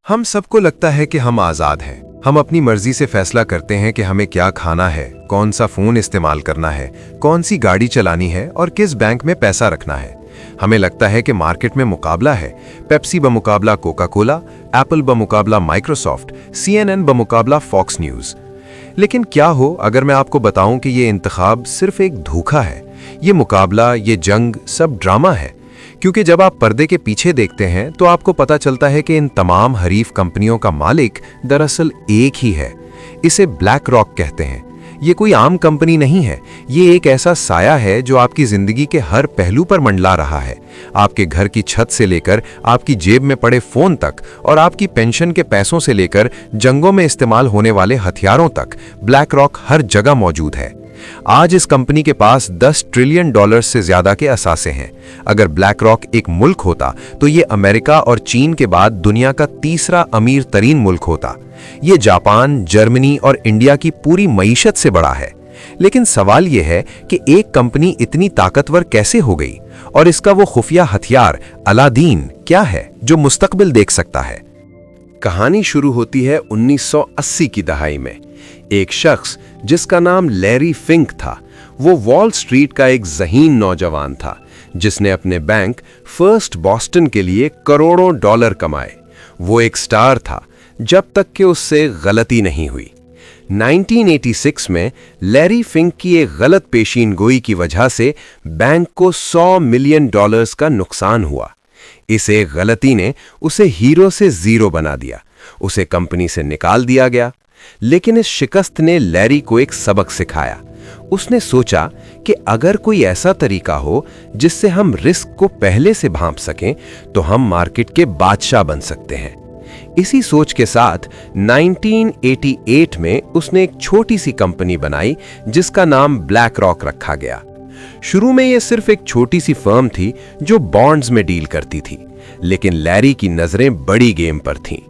हम सबको लगता है कि हम आज़ाद हैं। हम अपनी मर्जी से फैसला करते हैं कि हमें क्या खाना है, कौन सा फ़ोन इस्तेमाल करना है, कौन सी गाड़ी चलानी है और किस बैंक में पैसा रखना है। हमें लगता है कि मार्केट में मुकाबला है, पेप्सी बमुकाबला कोका कोला, एप्पल बमुकाबला माइक्रोसॉफ्ट, CNN बमुकाबला फॉक्स न्यूज़। लेकिन क्या हो अगर मैं आपको बताऊं कि ये इंतखाब सिर्फ एक धोखा है, ये मुकाबला, ये जंग सब ड्रामा है। क्योंकि जब आप पर्दे के पीछे देखते हैं तो आपको पता चलता है कि इन तमाम हरीफ कंपनियों का मालिक दरअसल एक ही है। इसे ब्लैक रॉक कहते हैं। ये कोई आम कंपनी नहीं है, ये एक ऐसा साया है जो आपकी जिंदगी के हर पहलू पर मंडला रहा है। आपके घर की छत से लेकर आपकी जेब में पड़े फोन तक और आपकी पेंशन के पैसों से लेकर जंगों में इस्तेमाल होने वाले हथियारों तक ब्लैक रॉक हर जगह मौजूद है। आज इस कंपनी के पास $10 ट्रिलियन से ज्यादा के असासे हैं। अगर ब्लैक रॉक एक मुल्क होता तो ये अमेरिका और चीन के बाद दुनिया का तीसरा अमीर तरीन मुल्क होता। ये जापान, जर्मनी और इंडिया की पूरी मईशत से बड़ा है। लेकिन सवाल यह है कि एक कंपनी इतनी ताकतवर कैसे हो गई और इसका वो खुफिया हथियार अलादीन क्या है जो मुस्तकबिल देख सकता है। कहानी शुरू होती है 1980 की दहाई में। एक शख्स जिसका नाम लैरी फिंक था, वो वॉल स्ट्रीट का एक ज़हीन नौजवान था जिसने अपने बैंक फर्स्ट बॉस्टन के लिए करोड़ों डॉलर कमाए। वो एक स्टार था जब तक कि उससे गलती नहीं हुई। 1986 में लैरी फिंक की एक गलत पेशीनगोई की वजह से बैंक को $100 मिलियन का नुकसान हुआ। इस एक गलती ने उसे हीरो से जीरो बना दिया। उसे कंपनी से निकाल दिया गया। लेकिन इस शिकस्त ने लैरी को एक सबक सिखाया। उसने सोचा कि अगर कोई ऐसा तरीका हो जिससे हम रिस्क को पहले से भांप सकें तो हम मार्केट के बादशाह बन सकते हैं। इसी सोच के साथ 1988 में उसने एक छोटी सी कंपनी बनाई जिसका नाम ब्लैक रॉक रखा गया। शुरू में यह सिर्फ एक छोटी सी फर्म थी जो बॉन्ड्स में डील करती थी, लेकिन लैरी की नजरें बड़ी गेम पर थीं।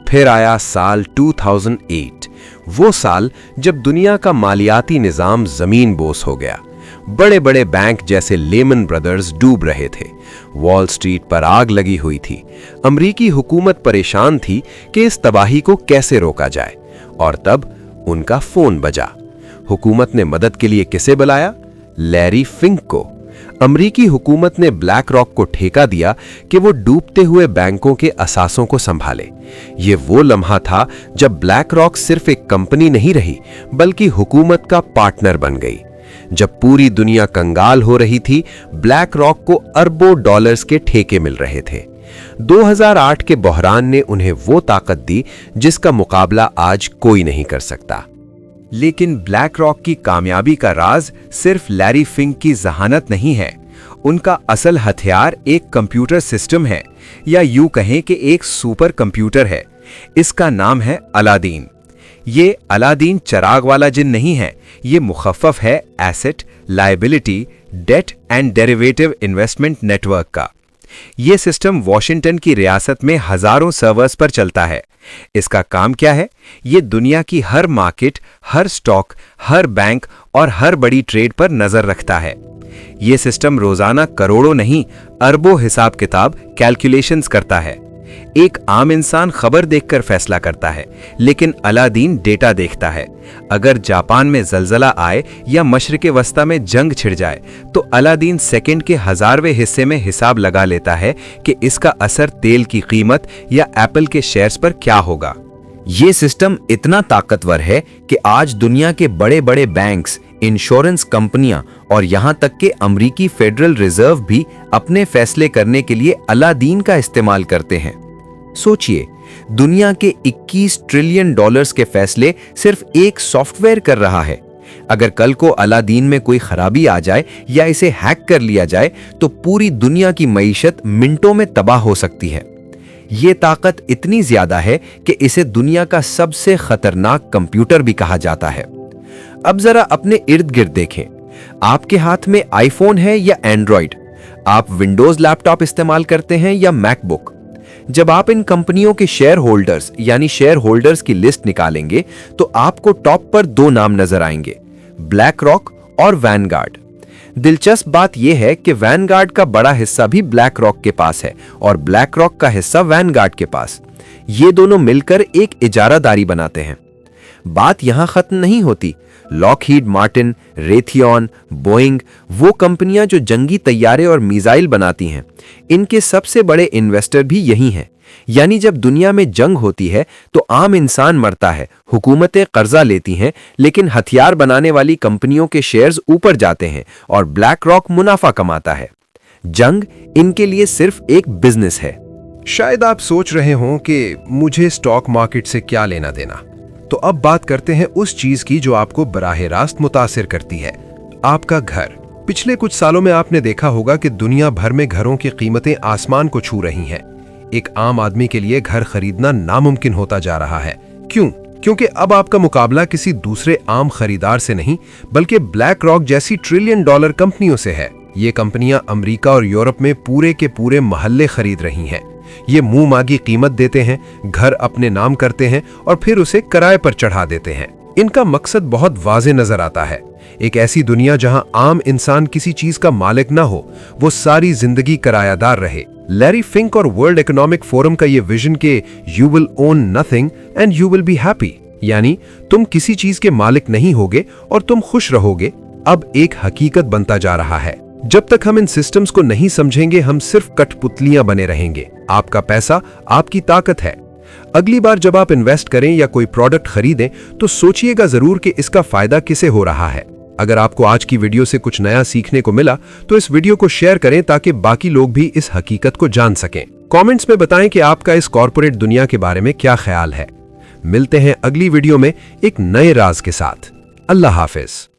फिर आया साल 2008, वो साल जब दुनिया का मालियाती निजाम जमीन बोस हो गया। बड़े बड़े बैंक जैसे लेमन ब्रदर्स डूब रहे थे। वॉल स्ट्रीट पर आग लगी हुई थी। अमरीकी हुकूमत परेशान थी कि इस तबाही को कैसे रोका जाए। और तब उनका फोन बजा। हुकूमत ने मदद के लिए किसे बुलाया? लैरी फिंक को। अमरीकी हुकूमत ने ब्लैक रॉक को ठेका दिया कि वो डूबते हुए बैंकों के असासों को संभाले। ये वो लम्हा था जब ब्लैक रॉक सिर्फ एक कंपनी नहीं रही बल्कि हुकूमत का पार्टनर बन गई। जब पूरी दुनिया कंगाल हो रही थी, ब्लैक रॉक को अरबों डॉलर्स के ठेके मिल रहे थे। 2008 के बहरान ने उन्हें वो ताकत दी जिसका मुकाबला आज कोई नहीं कर सकता। लेकिन ब्लैक रॉक की कामयाबी का राज सिर्फ लैरी फिंक की जहानत नहीं है। उनका असल हथियार एक कंप्यूटर सिस्टम है, या यूं कहें कि एक सुपर कंप्यूटर है। इसका नाम है अलादीन। ये अलादीन चिराग वाला जिन नहीं है, ये मुखफ़्फ़फ है asset, liability, debt and derivative investment network का। ये सिस्टम वॉशिंगटन की रियासत में हजारों सर्वर्स पर चलता है। इसका काम क्या है? ये दुनिया की हर मार्केट, हर स्टॉक, हर बैंक और हर बड़ी ट्रेड पर नजर रखता है। ये सिस्टम रोजाना करोड़ों नहीं, अरबों हिसाब किताब कैलकुलेशंस करता है। एक आम इंसान खबर देखकर फैसला करता है, लेकिन अलादीन डेटा देखता है। अगर जापान में जलजला आए या मशरिक़े वस्ता में जंग छिड़ जाए तो अलादीन सेकंड के 1000वें हिस्से में हिसाब लगा लेता है कि इसका असर तेल की कीमत या एप्पल के शेयर्स पर क्या होगा। ये सिस्टम इतना ताकतवर है कि आज दुनिया के बड़े बड़े बैंक्स, इंश्योरेंस कंपनियां और यहां तक कि अमरीकी फेडरल रिजर्व भी अपने फैसले करने के लिए अलादीन का इस्तेमाल करते हैं। सोचिए, दुनिया के $21 ट्रिलियन के फैसले सिर्फ एक सॉफ्टवेयर कर रहा है। अगर कल को अलादीन में कोई खराबी आ जाए या इसे हैक कर लिया जाए तो पूरी दुनिया की मईशत मिनटों में तबाह हो सकती है। ये ताकत इतनी ज्यादा है कि इसे दुनिया का सबसे खतरनाक कंप्यूटर भी कहा जाता है। अब जरा अपने इर्द गिर्द देखें। आपके हाथ में आईफोन है या एंड्रॉइड? आप विंडोज लैपटॉप इस्तेमाल करते हैं या मैकबुक? जब आप इन कंपनियों के शेयर होल्डर्स यानी शेयर होल्डर्स की लिस्ट निकालेंगे तो आपको टॉप पर 2 नाम नजर आएंगे, ब्लैक रॉक और वैनगार्ड। दिलचस्प बात यह है कि वैनगार्ड का बड़ा हिस्सा भी ब्लैक रॉक के पास है और ब्लैक रॉक का हिस्सा वैनगार्ड के पास। ये दोनों मिलकर एक इजारादारी बनाते हैं। बात यहां खत्म नहीं होती। लॉकहीड मार्टिन, रेथियन, बोइंग, वो कंपनियां जो जंगी तैयारे और मिसाइल बनाती हैं, इनके सबसे बड़े इन्वेस्टर भी यही हैं। यानी जब दुनिया में जंग होती है तो आम इंसान मरता है, हुकूमतें कर्जा लेती हैं, लेकिन हथियार बनाने वाली कंपनियों के शेयर्स ऊपर जाते हैं और ब्लैक रॉक मुनाफा कमाता है। जंग इनके लिए सिर्फ एक बिजनेस है। शायद आप सोच रहे हों कि मुझे स्टॉक मार्केट से क्या लेना देना। तो अब बात करते हैं उस चीज की जो आपको बराह रास्त मुतासिर करती है, आपका घर। पिछले कुछ सालों में आपने देखा होगा कि दुनिया भर में घरों की कीमतें आसमान को छू रही हैं। एक आम आदमी के लिए घर खरीदना नामुमकिन होता जा रहा है। क्यों? क्योंकि अब आपका मुकाबला किसी दूसरे आम खरीदार से नहीं, बल्कि ब्लैक रॉक जैसी $1 ट्रिलियन कंपनियों से है। ये कंपनियां अमेरिका और यूरोप में पूरे के पूरे महल्ले खरीद रही हैं। ये मुंह मांगी कीमत देते हैं, घर अपने नाम करते हैं और फिर उसे किराए पर चढ़ा देते हैं। इनका मकसद बहुत वाज़ेह नजर आता है। एक ऐसी दुनिया जहां आम इंसान किसी चीज का मालिक ना हो, वो सारी जिंदगी किरायादार रहे। लैरी फिंक और वर्ल्ड इकोनॉमिक फोरम का ये विजन के you will own nothing and you will be happy, यानी तुम किसी चीज के मालिक नहीं होगे और तुम खुश रहोगे, अब एक हकीकत बनता जा रहा है। जब तक हम इन सिस्टम्स को नहीं समझेंगे, हम सिर्फ कठपुतलियां बने रहेंगे। आपका पैसा आपकी ताकत है। अगली बार जब आप इन्वेस्ट करें या कोई प्रोडक्ट खरीदें तो सोचिएगा जरूर कि इसका फायदा किसे हो रहा है। अगर आपको आज की वीडियो से कुछ नया सीखने को मिला तो इस वीडियो को शेयर करें ताकि बाकी लोग भी इस हकीकत को जान सकें। कमेंट्स में बताएं कि आपका इस कॉर्पोरेट दुनिया के बारे में क्या ख्याल है। मिलते हैं अगली वीडियो में एक नए राज के साथ। अल्लाह हाफिज।